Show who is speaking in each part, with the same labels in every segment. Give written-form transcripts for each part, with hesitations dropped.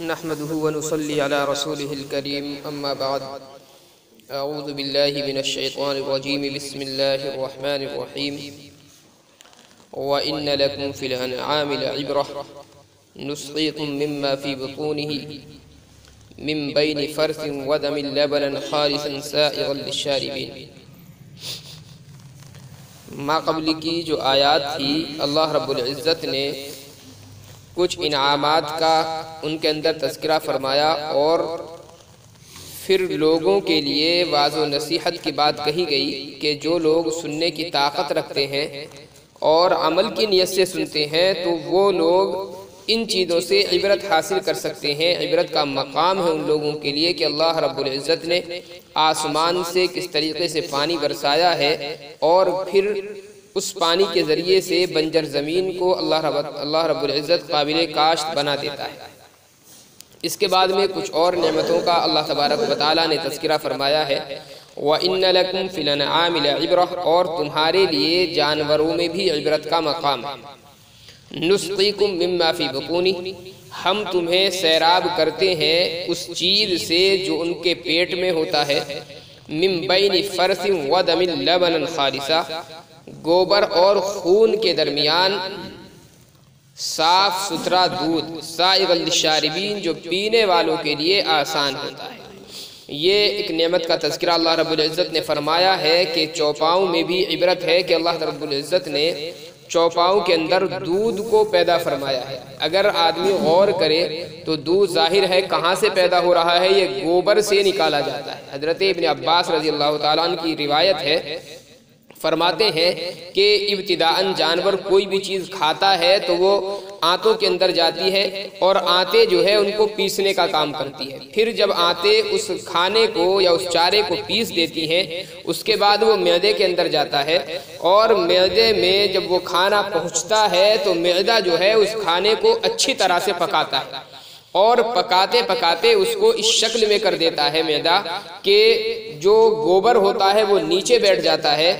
Speaker 1: نحمده ونصلي على رسوله الكريم أما بعد أعوذ بالله من الشيطان الرجيم بسم الله الرحمن الرحيم وإن لكم في الأنعام لعبرة نسقيكم مما في بطونه من بين فرث ودم لبنا خالصا سائغا للشاربين۔ ما قبل کی جو آیات تھی اللہ رب العزت نے کچھ انعامات کا ان کے اندر تذکرہ فرمایا اور پھر لوگوں کے لیے واعظ و نصیحت کی بات کہی گئی کہ جو لوگ سننے کی طاقت رکھتے ہیں اور عمل کی نیت سے سنتے ہیں تو وہ لوگ ان چیزوں سے عبرت حاصل کر سکتے ہیں۔ عبرت کا مقام ہے ان لوگوں کے لیے کہ اللہ رب العزت نے آسمان سے کس طریقے سے پانی برسایا ہے اور پھر اس پانی کے ذریعے سے بنجر زمین کو اللہ رب العزت قابل کاشت بنا دیتا ہے۔ اس کے بعد میں کچھ اور نعمتوں کا اللہ تبارک و تعالیٰ نے تذکرہ فرمایا ہے۔ وَإِنَّ لَكُمْ فِي الْأَنْعَامِ لَعِبْرَةً، اور تمہارے لیے جانوروں میں بھی عبرت کا مقام ہے۔ نُسْقِيكُم مِّمَّا فِي بُطُونِهِ، ہم تمہیں سیراب کرتے ہیں اس چیز سے جو ان کے پیٹ میں ہوتا ہے۔ مِن بَيْنِ فَرْثٍ وَدَمٍ لَبَنًا خَالِصًا، گوبر اور خون کے درمیان صاف ستھرا دودھ، سائغ للشاربین، جو پینے والوں کے لیے آسان ہوتا ہے۔ یہ ایک نعمت کا تذکرہ اللہ رب العزت نے فرمایا ہے کہ چوپاؤں میں بھی عبرت ہے کہ اللہ رب العزت نے چوپاؤں کے اندر دودھ کو پیدا فرمایا ہے۔ اگر آدمی غور کرے تو دودھ ظاہر ہے کہاں سے پیدا ہو رہا ہے، یہ گوبر سے نکالا جاتا ہے۔ حضرت ابن عباس رضی اللہ تعالیٰ عنہ کی روایت ہے، فرماتے ہیں کہ ابتداءً جانور کوئی بھی چیز کھاتا ہے تو وہ آنتوں کے اندر جاتی ہے اور آنتیں جو ہے ان کو پیسنے کا کام کرتی ہے۔ پھر جب آنتیں اس کھانے کو یا اس چارے کو پیس دیتی ہیں، اس کے بعد وہ معدے کے اندر جاتا ہے اور معدے میں جب وہ کھانا پہنچتا ہے تو معدہ جو ہے اس کھانے کو اچھی طرح سے پکاتا ہے اور پکاتے پکاتے اس کو اس شکل میں کر دیتا ہے معدہ کہ جو گوبر ہوتا ہے وہ نیچے بیٹھ جاتا ہے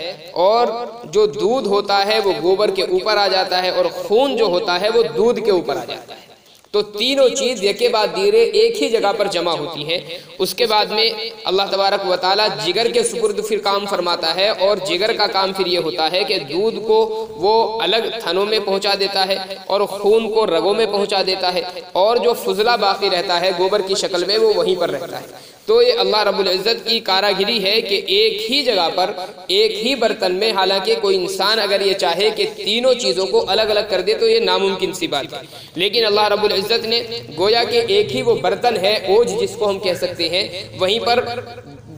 Speaker 1: اور جو دودھ ہوتا ہے وہ گوبر کے اوپر آ جاتا ہے اور خون جو ہوتا ہے وہ دودھ کے اوپر آ جاتا ہے۔ تو تینوں چیز یکے بعد دیگرے ایک ہی جگہ پر جمع ہوتی ہیں۔ اس کے بعد میں اللہ تبارک و تعالیٰ جگر کے سپرد پھر کام فرماتا ہے اور جگر کا کام پھر یہ ہوتا ہے کہ دودھ کو وہ الگ تھنوں میں پہنچا دیتا ہے اور خون کو رگوں میں پہنچا دیتا ہے اور جو فضلہ باقی رہتا ہے گوبر کی شکل میں وہ وہیں پر رہتا ہے۔ تو یہ اللہ رب العزت کی کاراگری ہے کہ ایک ہی جگہ پر ایک ہی برتن میں، حالانکہ کوئی انسان اگر یہ چاہے کہ تینوں چیزوں کو الگ الگ کر دے تو یہ ناممکن سی بات ہے، لیکن اللہ رب العزت نے گویا کہ ایک ہی وہ برتن ہے، اوج جس کو ہم کہہ سکتے ہیں، وہیں پر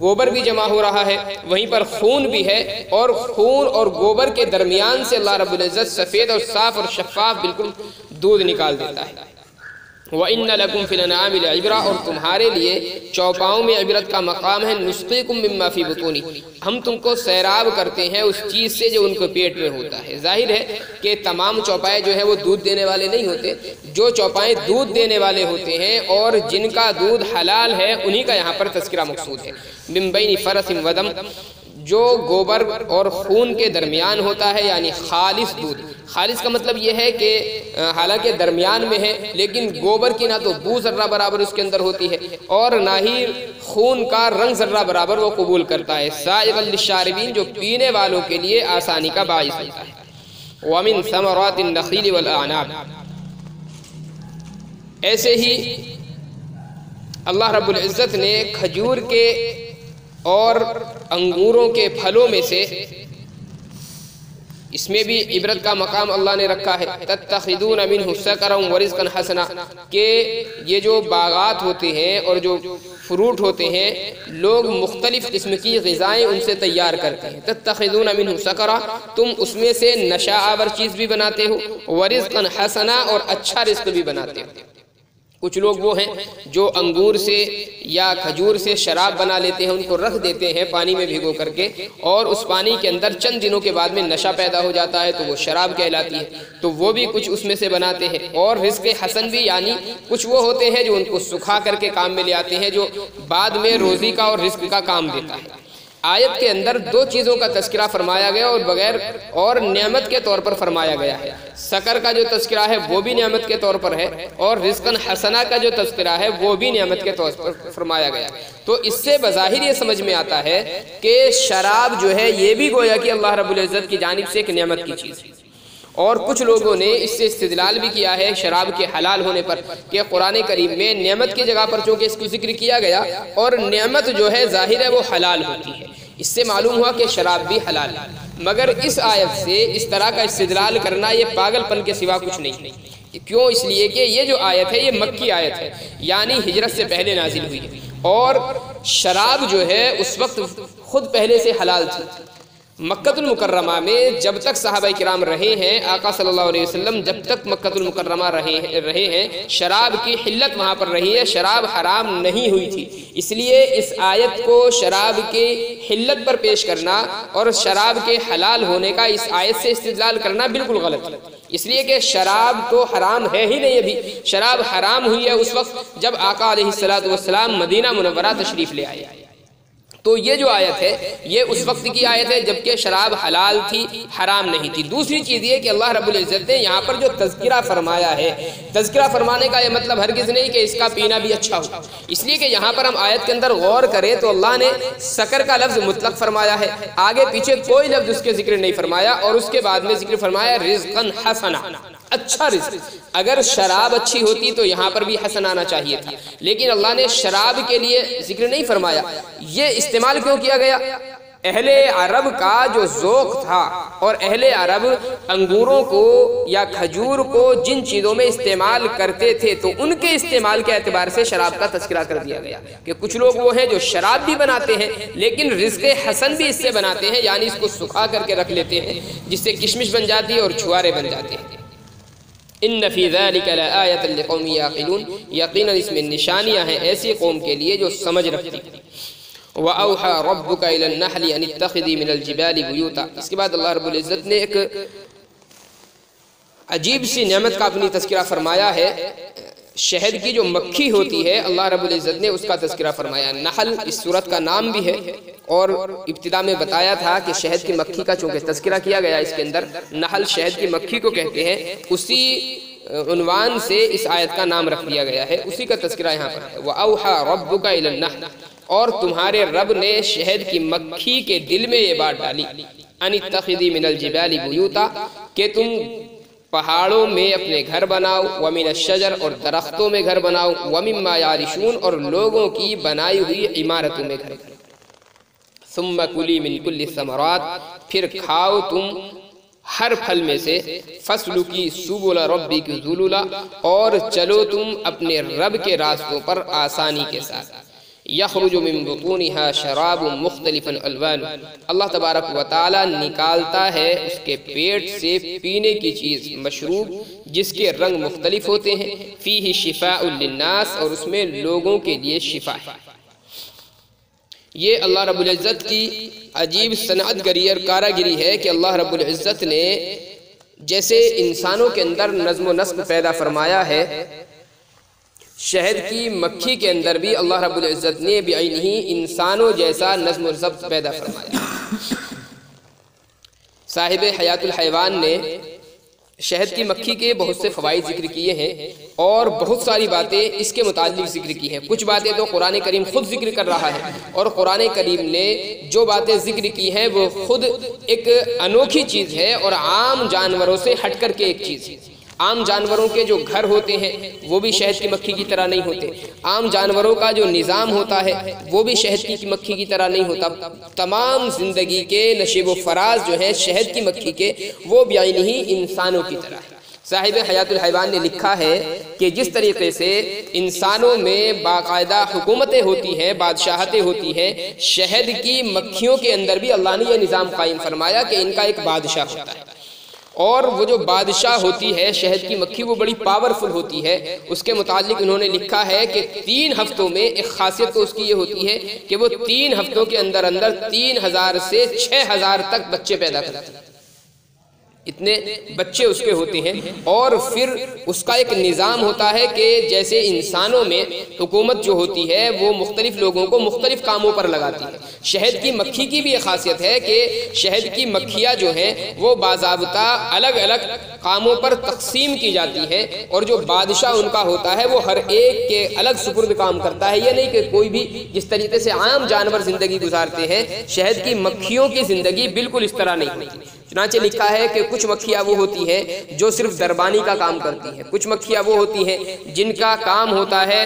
Speaker 1: گوبر بھی جمع ہو رہا ہے، وہیں پر خون بھی ہے اور خون اور گوبر کے درمیان سے اللہ رب العزت سفید اور صاف اور شفاف بالکل دودھ نکال دیتا ہے۔ وَإِنَّ لَكُمْ فِي الْأَنْعَامِ لَعِبْرَةً، اور تمہارے لیے چوپاؤں میں عبرت کا مقام ہے۔ نُسْقِيكُم مِّمَّا فِي بُطُونِهِ، ہم تم کو سیراب کرتے ہیں اس چیز سے جو ان کو پیٹ میں ہوتا ہے۔ ظاہر ہے کہ تمام چوپائے جو ہے وہ دودھ دینے والے نہیں ہوتے، جو چوپائے دودھ دینے والے ہوتے ہیں اور جن کا دودھ حلال ہے انہی کا یہاں پر تذکرہ مقصود ہے۔ مِن بَيْنِ فَرْثٍ وَدَمٍ، جو گوبر اور خون کے درمیان ہوتا ہے، یعنی خالص دودھ۔ خالص کا مطلب یہ ہے کہ حالانکہ درمیان میں ہے لیکن گوبر کی نہ تو بو ذرہ برابر اس کے اندر ہوتی ہے اور نہ ہی خون کا رنگ ذرہ برابر وہ قبول کرتا ہے۔ سائغا للشاربین، جو پینے والوں کے لیے آسانی کا باعث ہوتا ہے۔ وَمِن ثَمَرَاتِ النَّخِيلِ وَالْأَعْنَابِ، ایسے ہی اللہ رب العزت نے کھجور کے اور انگوروں کے پھلوں میں سے اس میں بھی عبرت کا مقام اللہ نے رکھا ہے۔ تَتَّخِذُونَ مِنْهُ سَكَرًا وَرِزْقًا حَسَنًا، کہ یہ جو باغات ہوتے ہیں اور جو فروٹ ہوتے ہیں لوگ مختلف قسم کی غذائیں ان سے تیار کرتے ہیں۔ تَتَّخِذُونَ مِنْهُ سَكَرًا، تم اس میں سے نشہ آور چیز بھی بناتے ہو، وَرِزْقًا حَسَنًا، اور اچھا رزق بھی بناتے ہو۔ کچھ لوگ وہ ہیں جو انگور سے یا کھجور سے شراب بنا لیتے ہیں، ان کو رکھ دیتے ہیں پانی میں بھگو کر کے اور اس پانی کے اندر چند دنوں کے بعد میں نشہ پیدا ہو جاتا ہے تو وہ شراب کہلاتی ہے، تو وہ بھی کچھ اس میں سے بناتے ہیں۔ اور رزق حسن بھی، یعنی کچھ وہ ہوتے ہیں جو ان کو سکھا کر کے کام میں لے آتے ہیں جو بعد میں روزی کا اور رزق کا کام دیتا ہے۔ آیت کے اندر دو چیزوں کا تذکرہ فرمایا گیا اور بغیر اور نعمت کے طور پر فرمایا گیا ہے۔ سکر کا جو تذکرہ ہے وہ بھی نعمت کے طور پر ہے، اور رزقاً حسنہ کا جو تذکرہ ہے وہ بھی نعمت کے طور پر فرمایا گیا۔ تو اس سے بظاہر یہ سمجھ میں آتا ہے کہ شراب جو ہے یہ بھی گویا کہ اللہ رب العزت کی جانب سے ایک نعمت کی چیز ہے۔ اور کچھ لوگوں نے اس سے استدلال بھی کیا ہے شراب کے حلال ہونے پر کہ قرآن کریم میں نعمت کی جگہ پر چونکہ اس کو ذکر کیا گیا، اور نعمت جو ہے ظاہر ہے وہ حلال ہوتی ہے، اس سے معلوم ہوا کہ شراب بھی حلال ہے۔ مگر اس آیت سے اس طرح کا استدلال کرنا یہ پاگل پن کے سوا کچھ نہیں۔ کیوں؟ اس لیے کہ یہ جو آیت ہے یہ مکی آیت ہے، یعنی ہجرت سے پہلے نازل ہوئی ہے، اور شراب جو ہے اس وقت خود پہلے سے حلال تھی۔ مکہ المکرمہ میں جب تک صحابہ کرام رہے ہیں، آقا صلی اللہ علیہ وسلم جب تک مکہ المکرمہ رہے ہیں، شراب کی حلت وہاں پر رہی ہے، شراب حرام نہیں ہوئی تھی۔ اس لیے اس آیت کو شراب کے حلت پر پیش کرنا اور شراب کے حلال ہونے کا اس آیت سے استدلال کرنا بالکل غلط ہے، اس لیے کہ شراب تو حرام ہے ہی نہیں۔ ابھی شراب حرام ہوئی ہے اس وقت جب آقا علیہ السلام مدینہ منورہ تشریف لے آئے۔ تو یہ جو آیت ہے یہ اس وقت کی آیت ہے جبکہ شراب حلال تھی، حرام نہیں تھی۔ دوسری چیز یہ کہ اللہ رب العزت نے یہاں پر جو تذکرہ فرمایا ہے، تذکرہ فرمانے کا یہ مطلب ہرگز نہیں کہ اس کا پینا بھی اچھا ہو، اس لیے کہ یہاں پر ہم آیت کے اندر غور کریں تو اللہ نے سکر کا لفظ مطلق فرمایا ہے، آگے پیچھے کوئی لفظ اس کے ذکر نہیں فرمایا، اور اس کے بعد میں ذکر فرمایا رزقاً حسنہ، اچھا رزق۔ اگر شراب اچھی ہوتی تو یہاں پر بھی حسن آنا چاہیے تھا، لیکن اللہ نے شراب کے لیے ذکر نہیں فرمایا۔ یہ استعمال کیوں کیا گیا؟ اہل عرب کا جو ذوق تھا، اور اہل عرب انگوروں کو یا کھجور کو جن چیزوں میں استعمال کرتے تھے تو ان کے استعمال کے اعتبار سے شراب کا تذکرہ کر دیا گیا کہ کچھ لوگ وہ ہیں جو شراب بھی بناتے ہیں لیکن رزق حسن بھی اس سے بناتے ہیں، یعنی اس کو سکھا کر کے رکھ لیتے ہیں جس سے کشمش بن جاتی ہے اور چھوارے بن جاتے ہیں۔ ان فی ذلک لآیۃ لقوم یعقلون، یقیناً اس میں نشانیاں ہیں ایسی قوم کے لیے جو سمجھ رکھتی ہیں۔ وَأَوْحَى رَبُّكَ إِلَى النَّحْلِ أَنِ اتَّخِذِي مِنَ الْجِبَالِ بُيُوتًا۔ اس کے بعد اللہ رب العزت نے ایک عجیب سی نعمت کا اپنی تذکرہ فرمایا ہے۔ شہد کی جو مکھی ہوتی ہے اللہ رب العزت نے اس کا تذکرہ فرمایا۔ نحل اس سورت کا نام بھی ہے، اور ابتدا میں بتایا تھا کہ شہد کی مکھی کا چونکہ تذکرہ کیا گیا اس کے اندر، نحل شہد کی مکھی کو کہتے ہیں، اسی عنوان سے اس آیت کا نام رکھ دیا گیا ہے، اسی کا تذکرہ یہاں پر ہے۔ وَأَوْحَى رَبُّكَ إِلَى النَّحْلِ، اور تمہارے رب نے شہد کی مکھی کے دل میں یہ بات ڈالی، أَنِ اتَّخِذِي مِنَ الْجِبَالِ بُيُوتًا، کہ تم پہاڑوں میں اپنے گھر بناؤ، وَمِنَ الشَّجَرِ، اور درختوں میں گھر بناؤ، وَمِمَّا يَعْرِشُونَ، اور لوگوں کی بنائی ہوئی عمارتوں میں گھر۔ ثُمَّ كُلِي مِن كُلِّ الثَّمَرَاتِ، پھر کھاؤ تم ہر پھل میں سے، فَاسْلُكِي سُبُلَ رَبِّكِ ذُلُلًا، اور چلو تم اپنے رب کے راستوں پر آسانی کے ساتھ۔ یخرج من بطونها شراب مختلف الوان، اللہ تبارک و تعالی نکالتا ہے اس کے پیٹ سے پینے کی چیز مشروب جس کے رنگ مختلف ہوتے ہیں، فیہ شفاء للناس، اور اس میں لوگوں کے لیے شفا ہے۔ یہ اللہ رب العزت کی عجیب صنعت گری اور کاراگری ہے کہ اللہ رب العزت نے جیسے انسانوں کے اندر نظم و نسق پیدا فرمایا ہے، شہد کی مکھی کے اندر بھی اللہ رب العزت نے بعینہ انسانوں جیسا نظم و ضبط پیدا فرمایا۔ صاحب حیات الحیوان نے شہد کی مکھی کے بہت سے فوائد ذکر کیے ہیں اور بہت ساری باتیں اس کے متعلق ذکر کی ہیں۔ کچھ باتیں تو قرآن کریم خود ذکر کر رہا ہے، اور قرآن کریم نے جو باتیں ذکر کی ہیں وہ خود ایک انوکھی چیز ہے اور عام جانوروں سے ہٹ کر کے ایک چیز ہے۔ عام جانوروں کے جو گھر ہوتے ہیں وہ بھی شہد کی مکھی کی طرح نہیں ہوتے، عام جانوروں کا جو نظام ہوتا ہے وہ بھی شہد کی مکھی کی طرح نہیں ہوتا۔ تمام زندگی کے نشیب و فراز جو ہیں شہد کی مکھی کے، وہ بعینہ ہی انسانوں کی طرح ہے۔ صاحب حیات الحیوان نے لکھا ہے کہ جس طریقے سے انسانوں میں باقاعدہ حکومتیں ہوتی ہیں، بادشاہتیں ہوتی ہیں، شہد کی مکھیوں کے اندر بھی اللہ نے یہ نظام قائم فرمایا کہ ان کا ایک بادشاہ ہوتا ہے، اور وہ جو بادشاہ ہوتی ہے شہد کی مکھی وہ بڑی پاورفل ہوتی ہے۔ اس کے متعلق انہوں نے لکھا ہے کہ 3 ہفتوں میں ایک خاصیت تو اس کی یہ ہوتی ہے کہ وہ 3 ہفتوں کے اندر 3000 سے 6000 تک بچے پیدا کرتی ہے۔ اتنے بچے اس کے ہوتے ہیں، اور پھر اس کا ایک نظام ہوتا ہے کہ جیسے انسانوں میں حکومت جو ہوتی ہے وہ مختلف لوگوں کو مختلف کاموں پر لگاتی ہے، شہد کی مکھی کی بھی یہ خاصیت ہے کہ شہد کی مکھیاں جو ہیں وہ باضابطہ الگ الگ کاموں پر تقسیم کی جاتی ہے، اور جو بادشاہ ان کا ہوتا ہے وہ ہر ایک کے الگ سپرد کام کرتا ہے۔ یہ نہیں کہ کوئی بھی جس طریقے سے عام جانور زندگی گزارتے ہیں، شہد کی مکھیوں کی زندگی بالکل اس طرح نہیں ہوتی۔ چنانچہ لکھا ہے کہ کچھ مکھیاں وہ ہوتی ہیں جو صرف دربانی کا کام کرتی ہیں، کچھ مکھیاں وہ ہوتی ہیں جن کا کام ہوتا ہے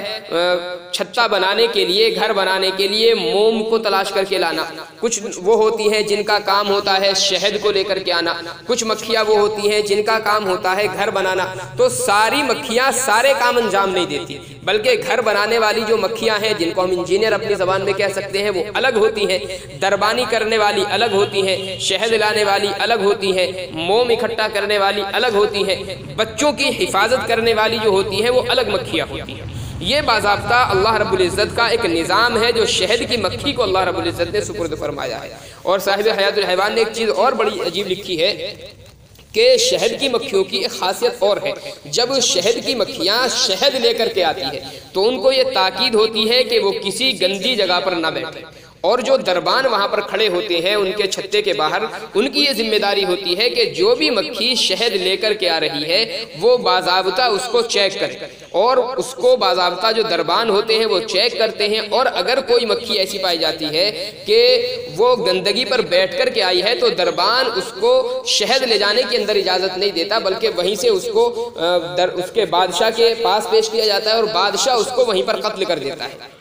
Speaker 1: چھتا بنانے کے لیے، گھر بنانے کے لیے موم کو تلاش کر کے لانا، کچھ وہ ہوتی ہیں جن کا کام ہوتا ہے شہد کو لے کر کے آنا، کچھ مکھیاں وہ ہوتی ہیں جن کا کام ہوتا ہے گھر بنانا۔ تو ساری مکھیاں سارے کام انجام نہیں دیتی، بلکہ گھر بنانے والی جو مکھیاں ہیں جن کو ہم انجینئر اپنی زبان میں کہہ سکتے ہیں وہ الگ ہوتی ہیں، دربانی کرنے والی الگ ہوتی ہیں، شہد لانے والی الگ ہوتی ہیں، موم اکٹھا کرنے والی الگ ہوتی ہیں، بچوں کی حفاظت کرنے والی جو ہوتی ہیں وہ الگ مکھیاں ہوتی ہیں۔ یہ باضابطہ اللہ رب العزت کا ایک نظام ہے جو شہد کی مکھی کو اللہ رب العزت نے سپرد فرمایا ہے۔ اور صاحب حیات الحیوان نے ایک چیز اور بڑی عجیب لکھی ہے کہ شہد کی مکھیوں کی ایک خاصیت اور ہے، جب شہد کی مکھیاں شہد لے کر کے آتی ہے تو ان کو یہ تاکید ہوتی ہے کہ وہ کسی گندی جگہ پر نہ بیٹھے، اور جو دربان وہاں پر کھڑے ہوتے ہیں ان کے چھتے کے باہر، ان کی یہ ذمہ داری ہوتی ہے کہ جو بھی مکھی شہد لے کر کے آ رہی ہے وہ باضابطہ اس کو چیک کرے، اور اس کو باضابطہ جو دربان ہوتے ہیں وہ چیک کرتے ہیں، اور اگر کوئی مکھی ایسی پائی جاتی ہے کہ وہ گندگی پر بیٹھ کر کے آئی ہے تو دربان اس کو شہد لے جانے کے اندر اجازت نہیں دیتا، بلکہ وہیں سے اس کو اس کے بادشاہ کے پاس پیش کیا جاتا ہے، اور بادشاہ اس کو وہیں پر قتل کر دیتا ہے۔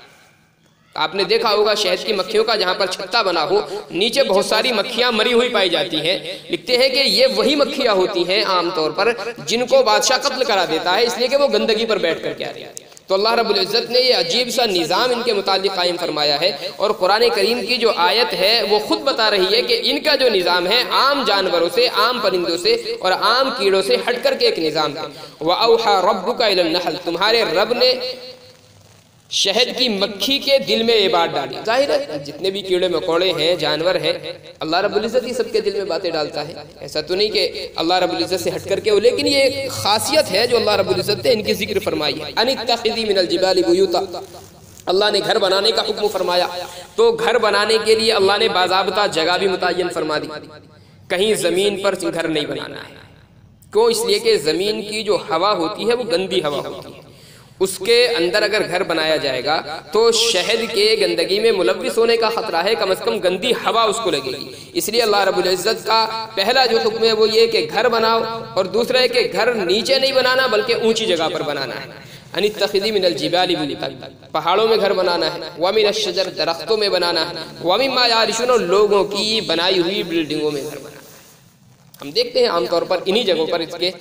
Speaker 1: آپ نے دیکھا ہوگا شہد کی مکھیوں کا جہاں پر چھتا بنا ہو نیچے بہت ساری مکھیاں مری ہوئی پائی جاتی ہیں، لکھتے ہیں کہ یہ وہی مکھیاں ہوتی ہیں عام طور پر جن کو بادشاہ قتل کرا دیتا ہے، اس لیے کہ وہ گندگی پر بیٹھ کر کے آ رہی ہے۔ تو اللہ رب العزت نے یہ عجیب سا نظام ان کے متعلق قائم فرمایا ہے، اور قرآن کریم کی جو آیت ہے وہ خود بتا رہی ہے کہ ان کا جو نظام ہے عام جانوروں سے، عام پرندوں سے اور عام کیڑوں سے ہٹ کر کے ایک نظام ہے۔ وَأَوْحَى رَبُّكَ إِلَى النَّحْلِ، تمہارے رب نے شہد کی مکھی کے دل میں یہ بات ڈالی۔ ظاہر ہے جتنے بھی کیڑے مکوڑے ہیں، جانور ہیں، اللہ رب العزت ہی سب کے دل میں باتیں ڈالتا ہے، ایسا تو نہیں کہ اللہ رب العزت سے ہٹ کر کے ہو، لیکن یہ ایک خاصیت ہے جو اللہ رب العزت نے ان کی ذکر فرمائی ہے۔ ان اتخذی من الجبال بیوتا، اللہ نے گھر بنانے کا حکم فرمایا، تو گھر بنانے کے لیے اللہ نے باضابطہ جگہ بھی متعین فرما دی، کہیں زمین پر گھر نہیں بنانا ہے۔ کیوں؟ اس لیے کہ زمین کی جو ہوا ہوتی ہے وہ گندی ہوا ہوتی ہے، اس کے اندر اگر گھر بنایا جائے گا تو شہد کے گندگی میں ملوث ہونے کا خطرہ ہے، کم از کم گندی ہوا اس کو لگے گی۔ اس لیے اللہ رب العزت کا پہلا جو حکم ہے وہ یہ کہ گھر بناؤ، اور دوسرا ہے کہ گھر نیچے نہیں بنانا بلکہ اونچی جگہ پر بنانا ہے۔ ان اتخذی من الجبال بیوتا، پہاڑوں میں گھر بنانا ہے، ومن الشجر، درختوں میں بنانا ہے، ومما یعرشون، لوگوں کی بنائی ہوئی بلڈنگوں میں گھر بنانا۔ ہم دیکھتے ہیں عام طور پر انہی جگہوں پر اس کے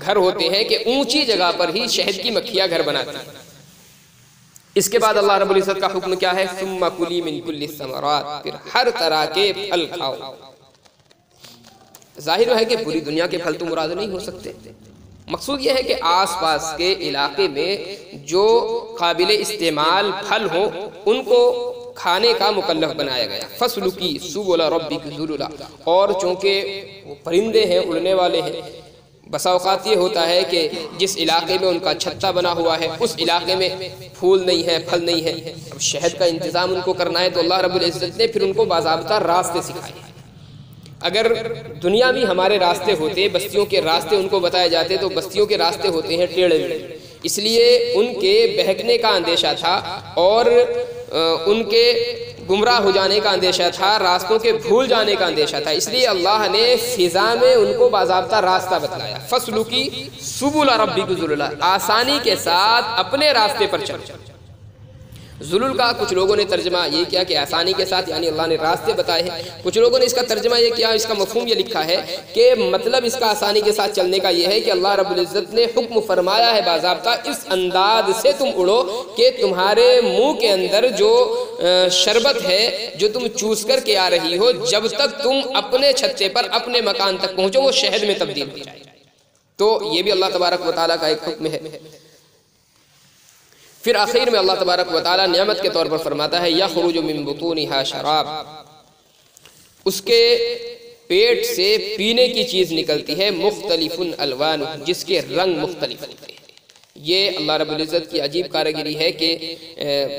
Speaker 1: گھر ہوتے ہیں کہ اونچی جگہ پر ہی شہد کی مکھیاں گھر بناتی ہیں۔ اس کے بعد اللہ رب العزت کا حکم کیا ہے؟ ثم کلی من کل الثمرات، پھر ہر طرح کے پھل کھاؤ۔ ظاہر ہے کہ پوری دنیا کے پھل تو مراد نہیں ہو سکتے، مقصود یہ ہے کہ آس پاس کے علاقے میں جو قابل استعمال پھل ہوں ان کو کھانے کا مکلف بنایا گیا۔ فَاسْلُكِي سُبُلَ رَبِّكِ ذُلُلًا، اور چونکہ وہ پرندے ہیں، اڑنے والے ہیں، بسا اوقات یہ ہوتا ہے کہ جس علاقے میں ان کا چھتا بنا ہوا ہے اس علاقے میں پھول نہیں ہے، پھل نہیں ہے، اب شہد کا انتظام ان کو کرنا ہے، تو اللہ رب العزت نے پھر ان کو باضابطہ راستے سکھائے۔ اگر دنیا میں ہمارے راستے ہوتے، بستیوں کے راستے ان کو بتائے جاتے، تو بستیوں کے راستے ہوتے ہیں ٹیڑھے میڑھے، اس لیے ان کے بہکنے کا اندیشہ تھا اور ان کے گمراہ ہو جانے کا اندیشہ تھا، راستوں کے بھول جانے کا اندیشہ تھا، اس لیے اللہ نے فضا میں ان کو باضابطہ راستہ بتلایا۔ فَاسْلُكِي سُبُلَ رَبِّكِ ذُلُلًا، آسانی کے ساتھ اپنے راستے پر چل۔ ذلل کا کچھ لوگوں نے ترجمہ یہ کیا کہ آسانی کے ساتھ، یعنی اللہ نے راستے بتائے ہیں، کچھ لوگوں نے اس کا ترجمہ یہ کیا، اس کا مفہوم یہ لکھا ہے کہ مطلب اس کا آسانی کے ساتھ چلنے کا یہ ہے کہ اللہ رب العزت نے حکم فرمایا ہے باضابطہ اس انداز سے تم اڑو کہ تمہارے منہ کے اندر جو شربت ہے جو تم چوس کر کے آ رہی ہو، جب تک تم اپنے چھتے پر اپنے مکان تک پہنچو وہ شہد میں تبدیل ہو جائے۔ تو یہ بھی اللہ تبارک و تعالیٰ کا ایک حکم ہے۔ پھر آخر میں اللہ تبارک و تعالیٰ نعمت کے طور پر فرماتا ہے یخرج من بطونها شراب، اس کے پیٹ سے پینے کی چیز نکلتی ہے مختلف الوان، جس کے رنگ مختلف ہوتے ہیں۔ یہ اللہ رب العزت کی عجیب کارگری ہے کہ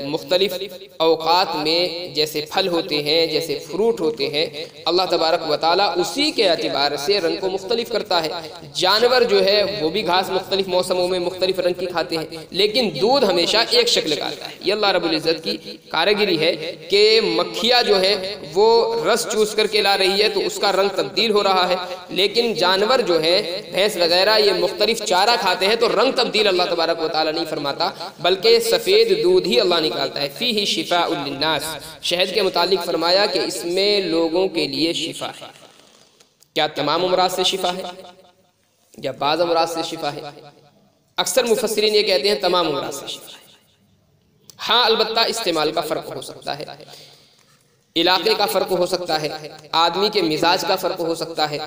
Speaker 1: مختلف اوقات میں جیسے پھل ہوتے ہیں، جیسے فروٹ ہوتے ہیں، اللہ تبارک و تعالیٰ اسی کے اعتبار سے رنگ کو مختلف کرتا ہے۔ جانور جو ہے وہ بھی گھاس مختلف موسموں میں مختلف رنگ کی کھاتے ہیں، لیکن دودھ ہمیشہ ایک شکل کا آتا ہے۔ یہ اللہ رب العزت کی کارگری ہے کہ مکھیاں جو ہے وہ رس چوس کر کے لا رہی ہے تو اس کا رنگ تبدیل ہو رہا ہے، لیکن جانور جو ہے بھینس وغیرہ یہ مختلف چارہ کھاتے ہیں تو رنگ تبدیل اللہ تبارک و تعالیٰ نہیں فرماتا، بلکہ سفید دودھ ہی اللہ نکالتا ہے۔ فیہ شفاء للناس، شہد کے متعلق فرمایا کہ اس میں لوگوں کے لیے شفا ہے۔ کیا تمام امراض سے شفا ہے یا بعض امراض سے شفا ہے؟ اکثر مفسرین یہ کہتے ہیں تمام امراض سے شفا ہے۔ ہاں البتہ استعمال کا فرق ہو سکتا ہے، علاقے کا فرق ہو سکتا ہے، آدمی کے مزاج کا فرق ہو سکتا ہے،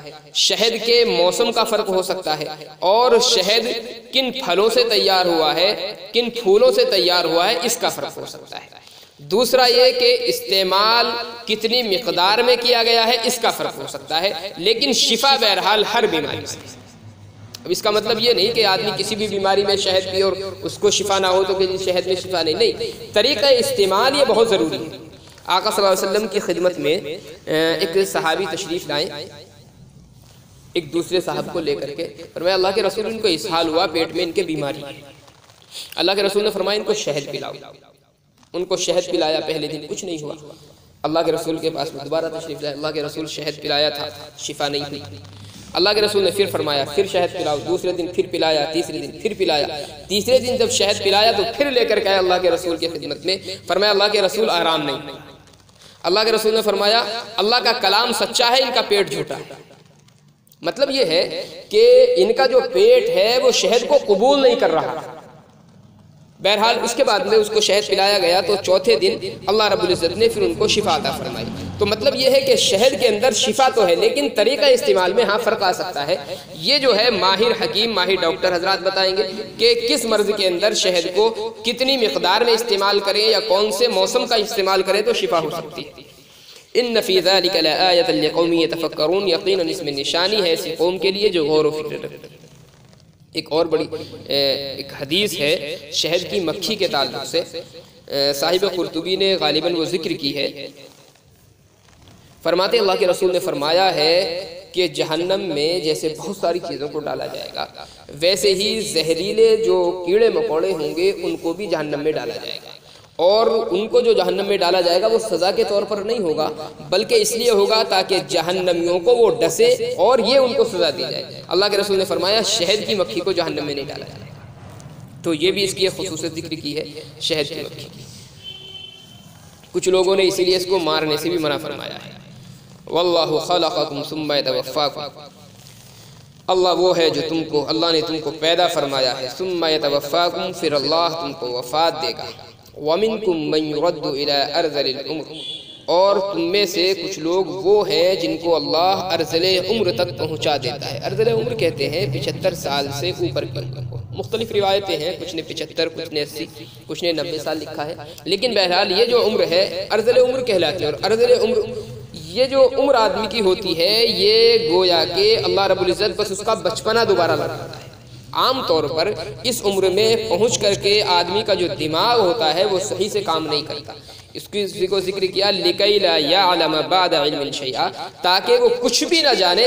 Speaker 1: شہد کے موسم کا فرق ہو سکتا ہے، اور شہد کن پھلوں سے تیار ہوا ہے، کن پھولوں سے تیار ہوا ہے، اس کا فرق ہو سکتا ہے۔ دوسرا یہ کہ استعمال کتنی مقدار میں کیا گیا ہے، اس کا فرق ہو سکتا ہے، لیکن شفا بہرحال ہر بیماری سے۔ اب اس کا مطلب یہ نہیں کہ آدمی کسی بھی بیماری میں شہد پی اور اس کو شفا نہ ہو تو کہ شہد میں شفا نہیں، طریقہ استعمال یہ بہت ضروری ہے۔ آقا صلی اللہ علیہ وسلم کی خدمت میں ایک صحابی تشریف لائیں، ایک دوسرے صاحب کو لے کر کے فرمایا اللہ کے رسول ان کو اسہال ہوا، پیٹ میں ان کے بیماری ہے۔ اللہ کے رسول نے فرمایا ان کو شہد پلاؤ۔ ان کو شہد پلایا، پہلے دن کچھ نہیں ہوا۔ اللہ کے رسول کے پاس دوبارہ تشریف لائے، اللہ کے رسول شہد پلایا تھا، شفا نہیں ہوئی۔ اللہ کے رسول نے پھر فرمایا پھر شہد پلاؤ، دوسرے دن پھر پلایا، تیسرے دن پھر پلایا، تیسرے دن جب شہد پلایا تو پھر لے کر کے آئے اللہ کے رسول کی خدمت میں، فرمایا اللہ کے رسول آرام نہیں۔ اللہ کے رسول نے فرمایا اللہ کا کلام سچا ہے، ان کا پیٹ جھوٹا ہے۔ مطلب یہ ہے کہ ان کا جو پیٹ ہے وہ شہد کو قبول نہیں کر رہا۔ بہرحال اس کے بعد میں اس کو شہد پلایا گیا تو چوتھے دن اللہ رب العزت نے پھر ان کو شفا عطا فرمائی۔ تو مطلب یہ ہے کہ شہد کے اندر شفا تو ہے، لیکن طریقہ استعمال میں ہاں فرق آ سکتا ہے۔ یہ جو ہے ماہر حکیم، ماہر ڈاکٹر حضرات بتائیں گے کہ کس مرض کے اندر شہد کو کتنی مقدار میں استعمال کریں یا کون سے موسم کا استعمال کریں تو شفا ہو سکتی ہے۔ ان فی ذلک لآیۃ لقوم یتفکرون، یقیناً اس میں نشانی ہے ایسی قوم کے لیے جو غور و فکر رکھتے ہیں۔ ایک اور بڑی ایک حدیث ہے شہد کی مکھی کے تعلق سے، صاحب قرطبی نے غالباً وہ ذکر کی ہے۔ فرماتے اللہ کے رسول نے فرمایا ہے کہ جہنم میں جیسے بہت ساری چیزوں کو ڈالا جائے گا، ویسے ہی زہریلے جو کیڑے مکوڑے ہوں گے ان کو بھی جہنم میں ڈالا جائے گا، اور ان کو جو جہنم میں ڈالا جائے گا وہ سزا کے طور پر نہیں ہوگا، بلکہ اس لیے ہوگا تاکہ جہنمیوں کو وہ ڈسے اور یہ ان کو سزا دی جائے۔ اللہ کے رسول نے فرمایا شہد کی مکھی کو جہنم میں نہیں ڈالا جائے گا۔ تو یہ بھی اس کی خصوصیت ذکر کی ہے شہد کی مکھی کی۔ کچھ لوگوں نے اسی لیے اس کو مارنے سے بھی منع فرمایا ہے۔ واللہ خلقکم ثم یتوفاکم، اللہ وہ ہے جو اللہ نے تم کو پیدا فرمایا ہے، ثم یتوفاکم، پھر اللہ تم کو وفات دے گا۔ وَمِنْكُمْ مَنْ يُرَدُّ إِلَىٰ أَرْذَلِ الْعُمْرِ، اور تم میں سے کچھ لوگ وہ ہیں جن کو اللہ ارذل عمر تک پہنچا دیتا ہے۔ ارذل عمر کہتے ہیں 75 سال سے اوپر کی عمر کو۔ مختلف روایتیں ہیں، کچھ نے 75، کچھ نے 80، کچھ نے 90 سال لکھا ہے، لیکن بہرحال یہ جو عمر ہے ارذل عمر کہلاتی ہے۔ اور ارذل عمر یہ جو عمر آدمی کی ہوتی ہے یہ گویا کہ اللہ رب العزت بس اس کا بچپنا دوبارہ لگاتا ہے۔ عام طور پر اس عمر میں پہنچ کر کے آدمی کا جو دماغ ہوتا ہے وہ صحیح سے کام نہیں کرتا۔ اس کو ذکر کیا لِكَيْ لَا يَعْلَمَ بَعْدَ عِلْمٍ شَيْئًا، تاکہ وہ کچھ بھی نہ جانے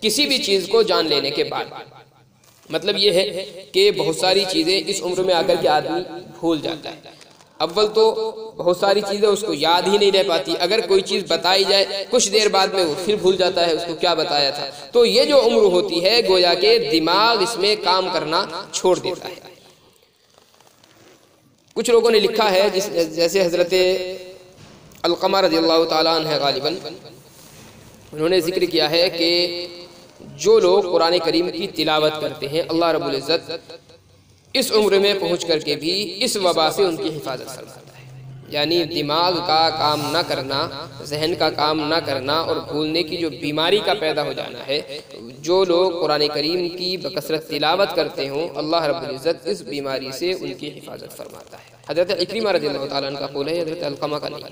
Speaker 1: کسی بھی چیز کو جان لینے کے بعد۔ مطلب یہ ہے کہ بہت ساری چیزیں اس عمر میں آ کر کے آدمی بھول جاتا ہے۔ اول تو بہت ساری چیزیں اس کو یاد ہی نہیں رہ پاتی، اگر کوئی چیز بتائی جائے کچھ دیر بعد میں وہ پھر بھول جاتا ہے اس کو کیا بتایا تھا۔ تو یہ جو عمر ہوتی ہے گویا کہ دماغ اس میں کام کرنا چھوڑ دیتا ہے۔ کچھ لوگوں نے لکھا ہے جیسے حضرت علقمہ رضی اللہ تعالیٰ عنہ غالباً انہوں نے ذکر کیا ہے کہ جو لوگ قرآن کریم کی تلاوت کرتے ہیں اللہ رب العزت اس عمر میں پہنچ کر کے بھی اس وبا سے ان کی حفاظت فرماتا ہے، یعنی دماغ کا کام نہ کرنا، ذہن کا کام نہ کرنا اور بھولنے کی جو بیماری کا پیدا ہو جانا ہے، جو لوگ قرآن کریم کی بکثرت تلاوت کرتے ہوں اللہ رب العزت اس بیماری سے ان کی حفاظت فرماتا ہے۔ حضرت اکرمہ رضی اللہ تعالیٰ عنہ کا قول ہے، حضرت علقمہ کا نہیں۔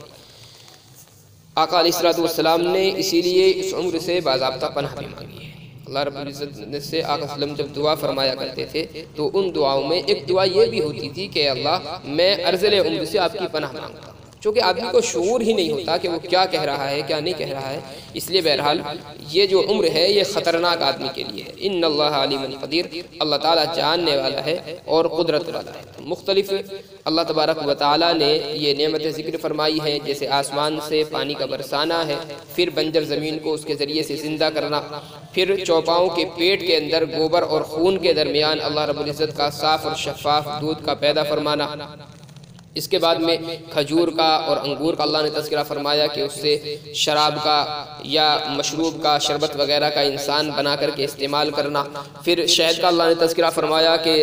Speaker 1: آقا علیہ الصلوۃ والسلام نے اسی لیے اس عمر سے باضابطہ پناہ بھی مانگی ہے۔ اللہ رب العزت نے سے آقا صلی اللہ علیہ وسلم جب دعا فرمایا کرتے تھے تو ان دعاؤں میں ایک دعا یہ بھی ہوتی تھی کہ اللہ میں ارذل عمر سے آپ کی پناہ مانگتا ہوں، چونکہ آدمی کو شعور ہی نہیں ہوتا کہ وہ کیا کہہ رہا ہے کیا نہیں کہہ رہا ہے، اس لیے بہرحال یہ جو عمر ہے یہ خطرناک آدمی کے لیے ہے۔ ان اللہ علیم قدیر، اللہ تعالیٰ جاننے والا ہے اور قدرت والا ہے۔ مختلف اللہ تبارک و تعالیٰ نے یہ نعمت ذکر فرمائی ہیں، جیسے آسمان سے پانی کا برسانا ہے، پھر بنجر زمین کو اس کے ذریعے سے زندہ کرنا، پھر چوپاؤں کے پیٹ کے اندر گوبر اور خون کے درمیان اللہ رب العزت کا صاف اور شفاف دودھ کا پیدا فرمانا، اس کے بعد میں کھجور کا اور انگور کا اللہ نے تذکرہ فرمایا کہ اس سے شراب کا یا مشروب کا شربت وغیرہ کا انسان بنا کر کے استعمال کرنا، پھر شہد کا اللہ نے تذکرہ فرمایا کہ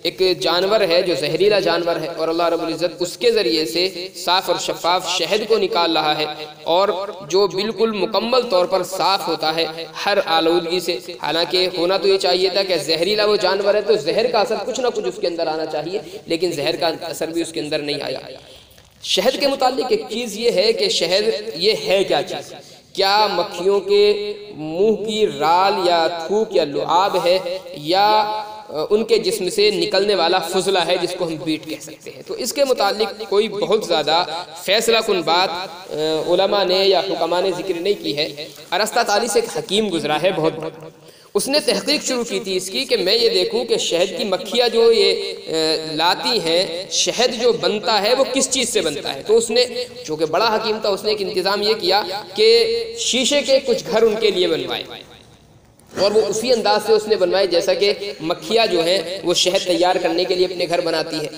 Speaker 1: ایک جانور ہے جو زہریلا جانور ہے اور اللہ رب العزت اس کے ذریعے سے صاف اور شفاف شہد کو نکال رہا ہے، اور جو بالکل مکمل طور پر صاف ہوتا ہے ہر آلودگی سے۔ حالانکہ ہونا تو یہ چاہیے تھا کہ زہریلا وہ جانور ہے تو زہر کا اثر کچھ نہ کچھ اس کے اندر آنا چاہیے، لیکن زہر کا اثر بھی اس کے اندر نہیں آیا۔ شہد کے متعلق ایک چیز یہ ہے کہ شہد یہ ہے کیا چیز؟ کیا مکھیوں کے منہ کی رال یا تھوک یا لعاب ہے، یا ان کے جسم سے نکلنے والا فضلہ ہے جس کو ہم بیٹ کہہ سکتے ہیں؟ تو اس کے متعلق کوئی بہت زیادہ فیصلہ کن بات علماء نے یا حکماء نے ذکر نہیں کی ہے۔ ارسطاطالی سے ایک حکیم گزرا ہے بہت بڑا، اس نے تحقیق شروع کی تھی اس کی کہ میں یہ دیکھوں کہ شہد کی مکھیاں جو یہ لاتی ہیں، شہد جو بنتا ہے وہ کس چیز سے بنتا ہے۔ تو اس نے، چونکہ بڑا حکیم تھا، اس نے ایک انتظام یہ کیا کہ شیشے کے کچھ گھر ان کے لیے بنوائے، اور وہ اسی انداز سے اس نے بنوائے جیسا کہ مکھیاں جو ہیں وہ شہد تیار کرنے کے لیے اپنے گھر بناتی ہے۔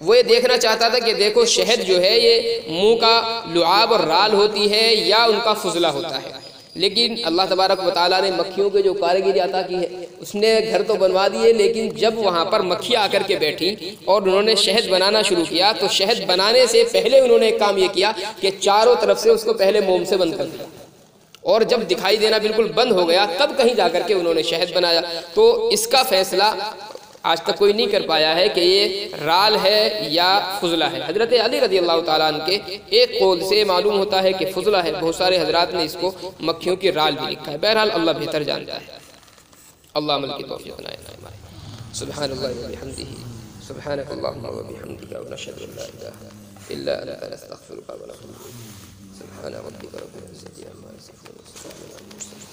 Speaker 1: وہ یہ دیکھنا چاہتا تھا کہ دیکھو شہد جو ہے یہ منہ کا لعاب اور رال ہوتی ہے یا ان کا فضلہ ہوتا ہے، لیکن اللہ تبارک و تعالیٰ نے مکھیوں کے جو کارگری عطا کی ہے، اس نے گھر تو بنوا دیے، لیکن جب وہاں پر مکھیاں آ کر کے بیٹھی اور انہوں نے شہد بنانا شروع کیا تو شہد بنانے سے پہلے انہوں نے ایک کام یہ کیا کہ چاروں طرف سے اس کو پہلے موم سے بند کر دیا، اور جب دکھائی دینا بالکل بند ہو گیا تب کہیں جا کر کے انہوں نے شہد بنایا۔ تو اس کا فیصلہ آج تک کوئی نہیں کر پایا ہے کہ یہ رال ہے یا فضلہ ہے۔ حضرت علی رضی اللہ تعالیٰ عنہ کے ایک قول سے معلوم ہوتا ہے کہ فضلہ ہے، بہت سارے حضرات نے اس کو مکھیوں کی رال بھی لکھا ہے۔ بہرحال اللہ بہتر جانتا ہے۔ اللہ عمل کی توفیق عنایت فرمائے۔ سبحان اللہ و بحمدہ، سبحانک اللہم و بحمدک، ونشہد ان لا الہ الا انت، نستغفرک و نتوب الیک۔ سبحان ربک رب العزة عما یصفون، وسلام علی المرسلین۔